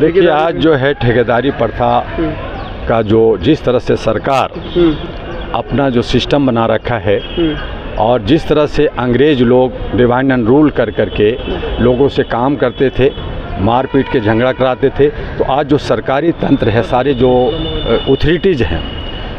देखिए, आज जो है ठेकेदारी प्रथा का जो जिस तरह से सरकार अपना जो सिस्टम बना रखा है और जिस तरह से अंग्रेज लोग डिवाइड एंड रूल कर करके लोगों से काम करते थे, मारपीट के झगड़ा कराते थे, तो आज जो सरकारी तंत्र है, सारे जो अथॉरिटीज़ हैं,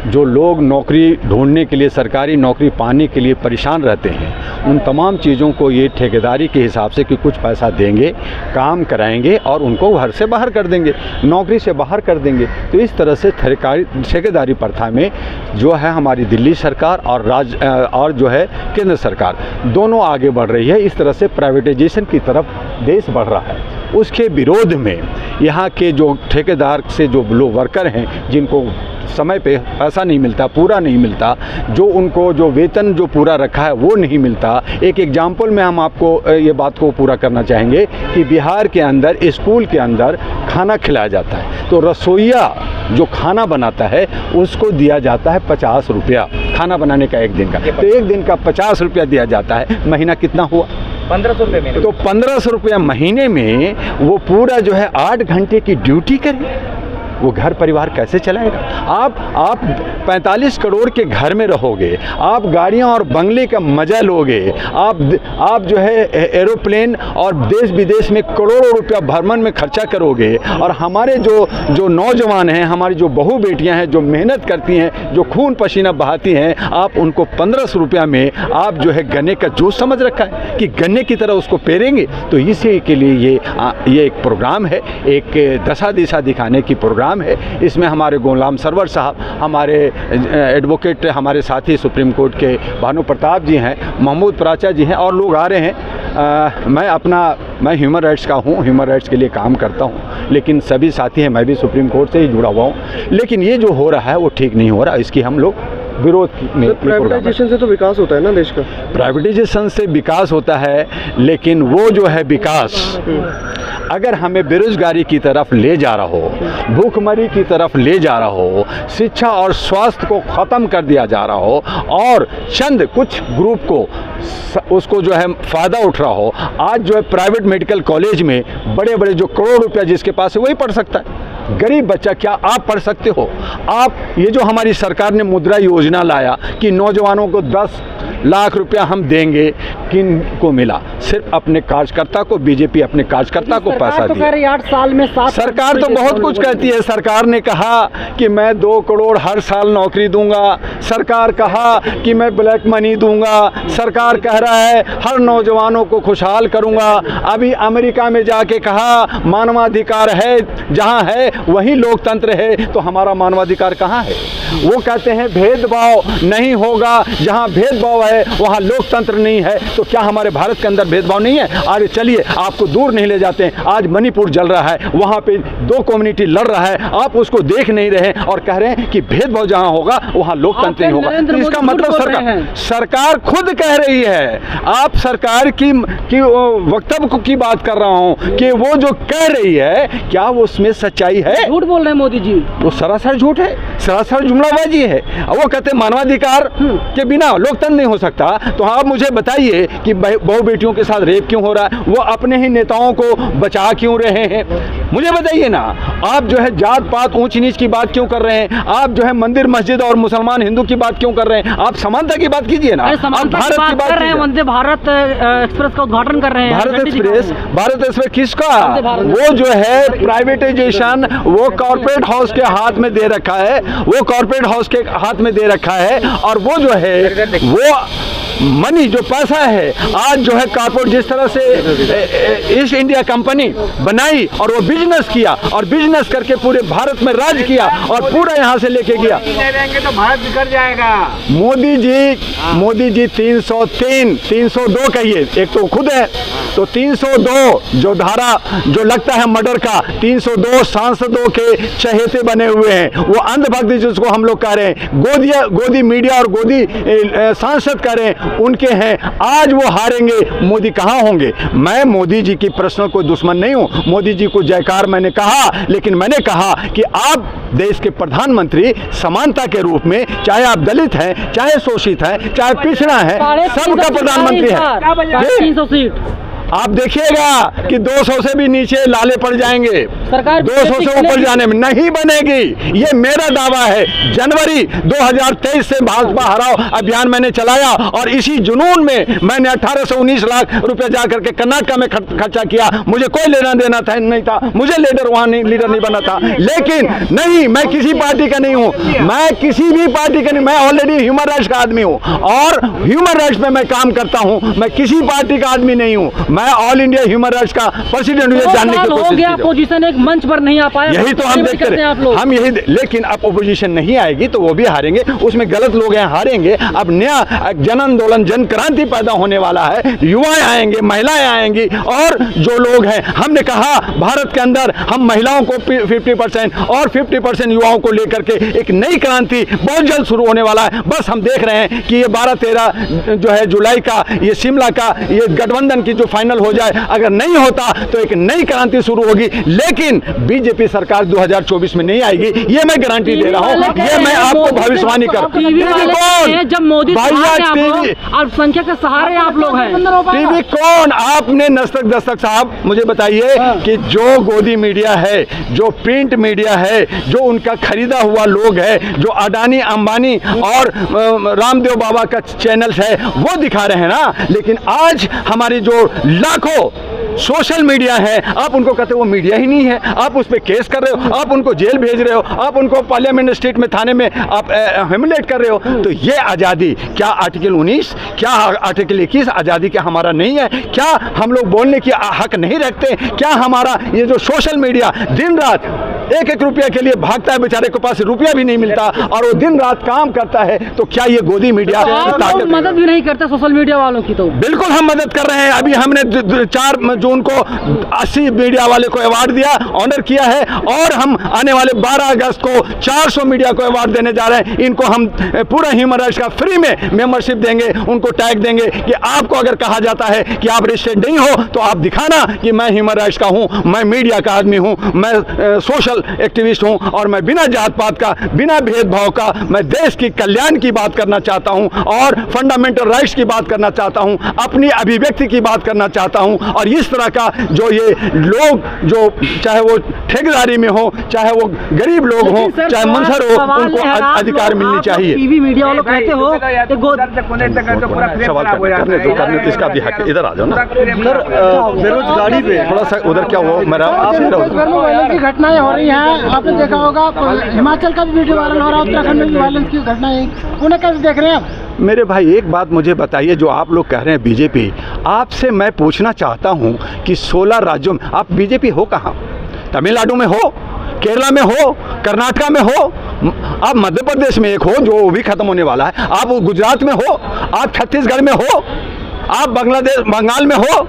जो लोग नौकरी ढूंढने के लिए, सरकारी नौकरी पाने के लिए परेशान रहते हैं, उन तमाम चीज़ों को ये ठेकेदारी के हिसाब से कि कुछ पैसा देंगे, काम कराएंगे और उनको घर से बाहर कर देंगे, नौकरी से बाहर कर देंगे। तो इस तरह से ठेकेदारी प्रथा में जो है हमारी दिल्ली सरकार और जो है केंद्र सरकार दोनों आगे बढ़ रही है। इस तरह से प्राइवेटाइजेशन की तरफ देश बढ़ रहा है। उसके विरोध में यहाँ के जो ठेकेदार से जो लोग वर्कर हैं, जिनको समय पे पैसा नहीं मिलता, पूरा नहीं मिलता, जो उनको जो वेतन जो पूरा रखा है वो नहीं मिलता। एक एग्जाम्पल में हम आपको ये बात को पूरा करना चाहेंगे कि बिहार के अंदर स्कूल के अंदर खाना खिलाया जाता है, तो रसोइया जो खाना बनाता है उसको दिया जाता है 50 रुपया खाना बनाने का एक दिन का। तो एक दिन का 50 रुपया दिया जाता है, महीना कितना हुआ? 1500 रुपये महीने। तो 1500 रुपया महीने में वो पूरा जो है 8 घंटे की ड्यूटी करे, वो घर परिवार कैसे चलाएगा? आप 45 करोड़ के घर में रहोगे, आप गाड़ियां और बंगले का मजा लोगे, आप जो है एरोप्लेन और देश विदेश में करोड़ों रुपया भ्रमण में खर्चा करोगे, और हमारे जो नौजवान हैं, हमारी जो बहू बेटियां हैं, जो मेहनत करती हैं, जो खून पसीना बहाती हैं, आप उनको 1500 रुपया में आप जो है गन्ने का जूस समझ रखा है कि गन्ने की तरह उसको पेरेंगे। तो इसी के लिए ये एक प्रोग्राम है, एक दशा दिशा दिखाने की प्रोग्राम है। इसमें हमारे गुलाम सरवर साहब, हमारे एडवोकेट, हमारे साथी सुप्रीम कोर्ट के भानु प्रताप जी हैं, महमूद प्राचा जी हैं और लोग आ रहे हैं। मैं ह्यूमन राइट्स का हूँ, ह्यूमन राइट्स के लिए काम करता हूँ, लेकिन सभी साथी हैं, मैं भी सुप्रीम कोर्ट से ही जुड़ा हुआ हूँ। लेकिन ये जो हो रहा है वो ठीक नहीं हो रहा, इसकी हम लोग विरोध में। प्राइवेटाइजेशन से तो विकास होता है ना देश का? प्राइवेटाइजेशन से विकास होता है, लेकिन वो जो है विकास अगर हमें बेरोजगारी की तरफ ले जा रहा हो, भूखमरी की तरफ ले जा रहा हो, शिक्षा और स्वास्थ्य को ख़त्म कर दिया जा रहा हो और चंद कुछ ग्रुप को उसको जो है फ़ायदा उठ रहा हो। आज जो है प्राइवेट मेडिकल कॉलेज में बड़े बड़े जो करोड़ रुपया जिसके पास है वही पढ़ सकता है, गरीब बच्चा क्या आप पढ़ सकते हो? आप ये जो हमारी सरकार ने मुद्रा योजना लाया कि नौजवानों को 10 लाख रुपया हम देंगे, किन को मिला? सिर्फ अपने कार्यकर्ता को, बीजेपी अपने कार्यकर्ता को पैसा दिया। 8 साल में 7 सरकार तो बहुत कुछ कहती है। सरकार ने कहा कि मैं 2 करोड़ हर साल नौकरी दूंगा, सरकार कहा कि मैं ब्लैक मनी दूंगा, सरकार कह रहा है हर नौजवानों को खुशहाल करूंगा। अभी अमेरिका में जाके कहा मानवाधिकार है, जहां है वही लोकतंत्र है, तो हमारा मानवाधिकार कहाँ है? वो कहते हैं भेदभाव नहीं होगा, जहां भेदभाव है वहां लोकतंत्र नहीं है। तो क्या हमारे भारत के अंदर भेदभाव नहीं है? अरे चलिए, आपको दूर नहीं ले जाते हैं। आज मणिपुर जल रहा है, वहां पे 2 कम्युनिटी लड़ रहा है, आप उसको देख नहीं रहे और कह रहे हैं कि भेदभाव जहां होगा वहां लोकतंत्र नहीं होगा। तो इसका मतलब सरकार खुद कह रही है। आप सरकार की वक्तव्य की बात कर रहा हूं कि वो जो कह रही है, क्या वो उसमें सच्चाई है? झूठ बोल रहे हैं मोदी जी, वो सरासर झूठ है, सरासर जुमलाबाजी है। वो कहते हैं मानवाधिकार के बिना लोकतंत्र नहीं हो सकता। तो आप मुझे बताइए कि बहु बेटियों के साथ रेप क्यों हो रहा है? वो अपने ही नेताओं को बचा क्यों रहे हैं? मुझे बताइए ना। आप जो है जात पात ऊंच नीच की बात क्यों कर रहे हैं? आप जो है मंदिर मस्जिद और मुसलमान हिंदू की बात क्यों कर रहे हैं? आप समानता की बात कीजिए ना। आप भारत की बात कर रहे हैं, वंदे भारत एक्सप्रेस का उद्घाटन कर रहे हैं। भारत एक्सप्रेस किसका? वो जो है प्राइवेटाइजेशन वो कॉर्पोरेट हाउस के हाथ में दे रखा है, वो कॉर्पोरेट हाउस के हाथ में दे रखा है। और वो जो है वो मनी जो पैसा है, आज जो है कॉर्पोरेट जिस तरह से ईस्ट इंडिया कंपनी बनाई और वो बिजनेस किया और बिजनेस करके पूरे भारत में राज किया और पूरा यहाँ से लेके गया। तो भारत बिगड़ जाएगा। मोदी जी 303 302 कहिए, एक तो खुद है, तो 302 जो धारा जो लगता है मर्डर का, 302 सांसदों के चहेते बने हुए हैं। वो अंधभक्ति जिसको हम लोग कह रहे हैं, गोदी मीडिया और गोदी सांसद कह रहे हैं, उनके हैं। आज वो हारेंगे, मोदी कहाँ होंगे? मैं मोदी जी की पर्सनल कोई दुश्मन नहीं हूँ, मोदी जी को जयकार मैंने कहा, लेकिन मैंने कहा कि आप देश के प्रधानमंत्री समानता के रूप में, चाहे आप दलित हैं, चाहे शोषित हैं, चाहे पिछड़ा है, सबका प्रधानमंत्री है। 300 सीट आप देखिएगा कि 200 से भी नीचे लाले पड़ जाएंगे। सरकार 200 से ऊपर जाने में नहीं बनेगी, ये मेरा दावा है। जनवरी 2023 से भाजपा हराओ अभियान मैंने चलाया और इसी जुनून में मैंने 18 से 19 लाख रुपए जा करके कर्नाटक में खर्चा किया। मुझे कोई लेना देना था नहीं था, मुझे लीडर वहां लीडर नहीं बना था, लेकिन नहीं, मैं किसी पार्टी का नहीं हूं, मैं किसी भी पार्टी का नहीं, मैं ऑलरेडी ह्यूमन राइट्स का आदमी हूं और ह्यूमन राइट्स में मैं काम करता हूं। मैं किसी पार्टी का आदमी नहीं हूं, मैं ऑल इंडिया ह्यूमन राइट्स का प्रेसिडेंट हूं। जानने की कोशिश गया, अपोजिशन एक मंच पर नहीं आ पाया, यही तो हम देखते हैं आप लोग। हम यही, लेकिन अब अपोजिशन नहीं आएगी तो वो भी हारेंगे, उसमें गलत लोग हैं, हारेंगे। अब नया जन आंदोलन, जन क्रांति पैदा होने वाला है, युवाएं आएंगे, महिलाएं आएंगी और जो लोग हैं, हमने कहा भारत के अंदर हम महिलाओं को 50% और 50% युवाओं को लेकर के एक नई क्रांति बहुत जल्द शुरू होने वाला है। बस हम देख रहे हैं कि ये 12-13 जो है जुलाई का, ये शिमला का, ये गठबंधन की जो फाइनल हो जाए, अगर नहीं होता तो एक नई क्रांति शुरू होगी। लेकिन बीजेपी सरकार 2024 में नहीं आएगी, ये मैं गारंटी दे रहा हूँ, ये मैं आपको भविष्यवाणी कर। जब मोदी अल्पसंख्यक के सहारे आप लोग हैं, टीवी कौन? आपने दस्तक साहब मुझे बताइए कि जो गोदी मीडिया है, जो प्रिंट मीडिया है, जो उनका खरीदा हुआ लोग है, जो अडानी अंबानी और रामदेव बाबा का चैनल्स है, वो दिखा रहे हैं ना। लेकिन आज हमारी जो लाखों सोशल मीडिया है, आप उनको कहते हो वो मीडिया ही नहीं है, आप उस पर केस कर रहे हो, आप उनको जेल भेज रहे हो, आप उनको पार्लियामेंट स्ट्रीट में, थाने में आप ह्यूमिलेट कर रहे हो। तो ये आज़ादी क्या आर्टिकल 19, क्या आर्टिकल 21 आज़ादी क्या हमारा नहीं है? क्या हम लोग बोलने की हक नहीं रखते? क्या हमारा ये जो सोशल मीडिया दिन रात 1-1 रुपया के लिए भागता है, बेचारे के पास रुपया भी नहीं मिलता और वो दिन रात काम करता है, तो क्या ये गोदी मीडिया मदद भी नहीं करता सोशल मीडिया वालों की? तो बिल्कुल हम मदद कर रहे हैं। अभी हमने 4 जून को 80 मीडिया वाले को अवार्ड दिया, ऑनर किया है और हम आने वाले 12 अगस्त को 400 मीडिया को अवार्ड देने जा रहे हैं। इनको हम पूरा ह्यूमन राइट्स का फ्री में मेंबरशिप देंगे, उनको टैग देंगे कि आपको अगर कहा जाता है कि आप रजिस्टर्ड नहीं हो तो आप दिखाना कि मैं ह्यूमन राइट्स का हूं, मैं मीडिया का आदमी हूं, मैं सोशल एक्टिविस्ट हूं और मैं बिना जात पात का, बिना भेदभाव का मैं देश की कल्याण की बात करना चाहता हूं और फंडामेंटल राइट्स की बात करना चाहता हूं, अपनी अभिव्यक्ति की बात करना चाहता हूं। और इस तरह का जो ये लोग, जो चाहे वो ठेकेदारी में हो, चाहे वो गरीब लोग हो, चाहे मंसर हो, उनको अधिकार मिलनी चाहिए। टीवी मीडिया वालों कहते हो सवाल इसका भी हक। इधर आ जाओ ना सर, बेरोजगारी पे थोड़ा सा उधर क्या हो, मेरा की घटनाएं हो रही हैं, आपने देखा होगा हिमाचल का भी वीडियो वायरल हो रहा है, उत्तराखंड में भी वायलेंस की घटनाएं, उन्हें कैसे देख रहे हैं आप? मेरे भाई एक बात मुझे बताइए, जो आप लोग कह रहे हैं बीजेपी, आपसे मैं पूछना चाहता हूं कि 16 राज्यों में आप बीजेपी हो कहां? तमिलनाडु में हो, केरला में हो, कर्नाटका में हो, आप मध्य प्रदेश में एक हो जो भी खत्म होने वाला है, आप गुजरात में हो, आप छत्तीसगढ़ में हो, आप बंगाल में हो,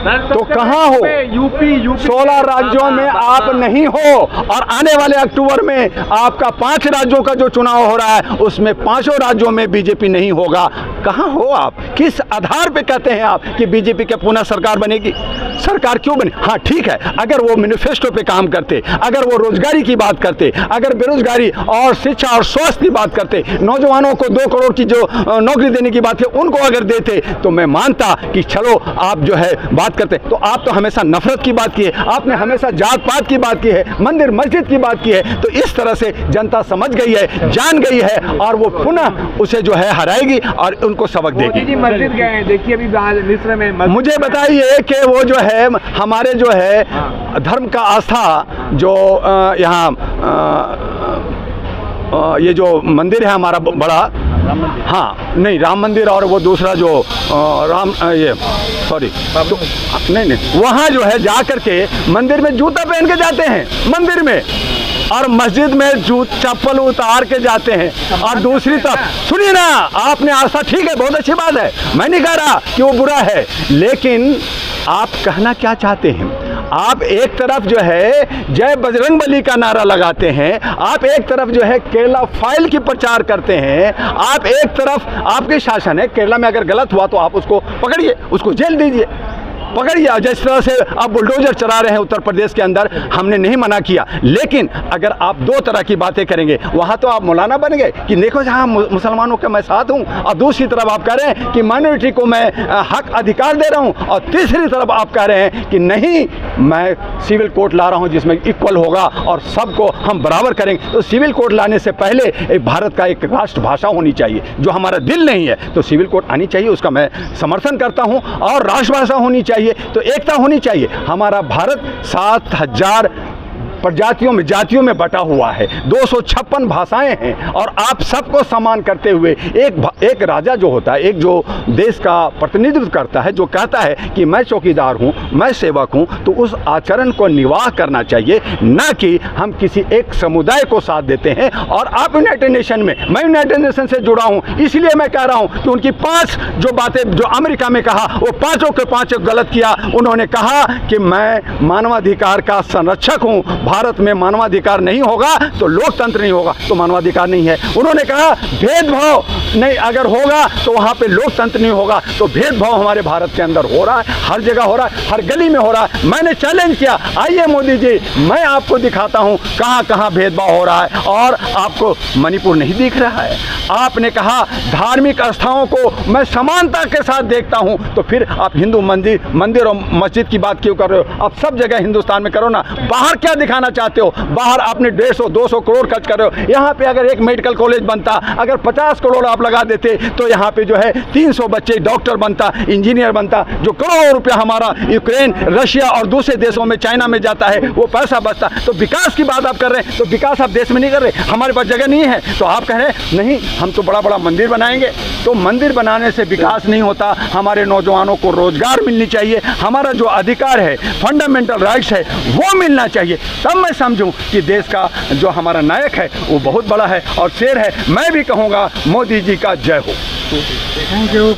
तो कहाँ हो? यूपी 16 राज्यों में आप नहीं हो। और आने वाले अक्टूबर में आपका 5 राज्यों का जो चुनाव हो रहा है, उसमें 5 राज्यों में बीजेपी नहीं होगा। कहाँ हो आप? किस आधार पे कहते हैं आप कि बीजेपी के पुनः सरकार बनेगी? सरकार क्यों बने? हाँ ठीक है, अगर वो मैनिफेस्टो पे काम करते, अगर वो रोजगारी की बात करते, अगर बेरोजगारी और शिक्षा और स्वास्थ्य की बात करते, नौजवानों को 2 करोड़ की जो नौकरी देने की बात है उनको अगर देते, तो मैं मानता कि चलो आप जो है बात करते। तो आप तो हमेशा नफरत की बात की है, आपने हमेशा जात पात की बात की है, मंदिर मस्जिद की बात की है। तो इस तरह से जनता समझ गई है, जान गई है और वो पुनः उसे जो है हराएगी और उनको सबक देगी। मस्जिद गए, देखिए अभी मिस्र में मुझे बताइए कि वो जो है हमारे जो है धर्म का आस्था जो यहाँ ये जो मंदिर है हमारा बड़ा, हाँ नहीं राम मंदिर और वो दूसरा जो ये सॉरी तो नहीं वहाँ जो है जा कर के मंदिर में जूता पहन के जाते हैं मंदिर में, और मस्जिद में चप्पल उतार के जाते हैं। और दूसरी तरफ सुनिए ना, आपने आस्था ठीक है, बहुत अच्छी बात है, मैं नहीं कह रहा कि वो बुरा है, लेकिन आप कहना क्या चाहते हैं? आप एक तरफ जो है जय बजरंगबली का नारा लगाते हैं, आप एक तरफ जो है केरला फाइल की प्रचार करते हैं, आप एक तरफ आपके शासन है, केरला में अगर गलत हुआ तो आप उसको पकड़िए, उसको जेल दीजिए, पकड़िए। जिस तरह से आप बुलडोजर चला रहे हैं उत्तर प्रदेश के अंदर, हमने नहीं मना किया, लेकिन अगर आप दो तरह की बातें करेंगे, वहाँ तो आप मौलाना बन गए कि देखो जहाँ मुसलमानों के मैं साथ हूँ, और दूसरी तरफ आप कह रहे हैं कि माइनॉरिटी को मैं हक अधिकार दे रहा हूँ, और तीसरी तरफ आप कह रहे हैं कि नहीं मैं सिविल कोड ला रहा हूँ जिसमें इक्वल होगा और सबको हम बराबर करेंगे। तो सिविल कोड लाने से पहले एक भारत का एक राष्ट्रभाषा होनी चाहिए, जो हमारा दिल नहीं है तो सिविल कोड आनी चाहिए, उसका मैं समर्थन करता हूँ। और राष्ट्रभाषा होनी चाहिए तो एकता होनी चाहिए। हमारा भारत 7,000 प्रजातियों में, जातियों में बटा हुआ है, 256 भाषाएं हैं, और आप सबको सम्मान करते हुए एक राजा जो होता है, एक जो देश का प्रतिनिधित्व करता है, जो कहता है कि मैं चौकीदार हूं, मैं सेवक हूं, तो उस आचरण को निर्वाह करना चाहिए, न कि हम किसी एक समुदाय को साथ देते हैं। और आप यूनाइटेड नेशन में, मैं यूनाइटेड नेशन से जुड़ा हूं, इसलिए मैं कह रहा हूं कि उनकी 5 जो बातें जो अमेरिका में कहा, वो 5 के 5 गलत किया। उन्होंने कहा कि मैं मानवाधिकार का संरक्षक हूं, भारत में मानवाधिकार नहीं होगा तो लोकतंत्र नहीं होगा, तो मानवाधिकार नहीं है। उन्होंने कहा भेदभाव नहीं अगर होगा तो वहां पे लोकतंत्र नहीं होगा, तो भेदभाव हमारे भारत के अंदर हो रहा है, हर जगह हो रहा है, हर गली में हो रहा है। मैंने चैलेंज किया, आइए मोदी जी, मैं आपको दिखाता हूं कहां कहां भेदभाव हो रहा है, और आपको मणिपुर नहीं दिख रहा है। आपने कहा धार्मिक आस्थाओं को मैं समानता के साथ देखता हूं, तो फिर आप हिंदू मंदिर और मस्जिद की बात क्यों कर रहे हो? आप सब जगह हिंदुस्तान में करो ना, बाहर क्या दिखाना चाहते हो? बाहर आपने 150-200 करोड़ खर्च कर रहे हो। यहाँ पे अगर एक मेडिकल कॉलेज बनता, अगर 50 करोड़ आप लगा देते, तो यहाँ पे जो है 300 बच्चे डॉक्टर बनता, इंजीनियर बनता। जो करोड़ों रुपया हमारा यूक्रेन, रशिया और दूसरे देशों में, चाइना में जाता है, वो पैसा बचता। तो विकास की बात आप कर रहे हैं, तो विकास आप देश में नहीं कर रहे, हमारे पास जगह नहीं है, तो आप कह रहे हैं नहीं हम तो बड़ा बड़ा मंदिर बनाएंगे। तो मंदिर बनाने से विकास नहीं होता। हमारे नौजवानों को रोजगार मिलनी चाहिए, हमारा जो अधिकार है, फंडामेंटल राइट्स है, वो मिलना चाहिए। तब मैं समझूं कि देश का जो हमारा नायक है वो बहुत बड़ा है और शेर है। मैं भी कहूँगा मोदी जी का जय हो। Thank you.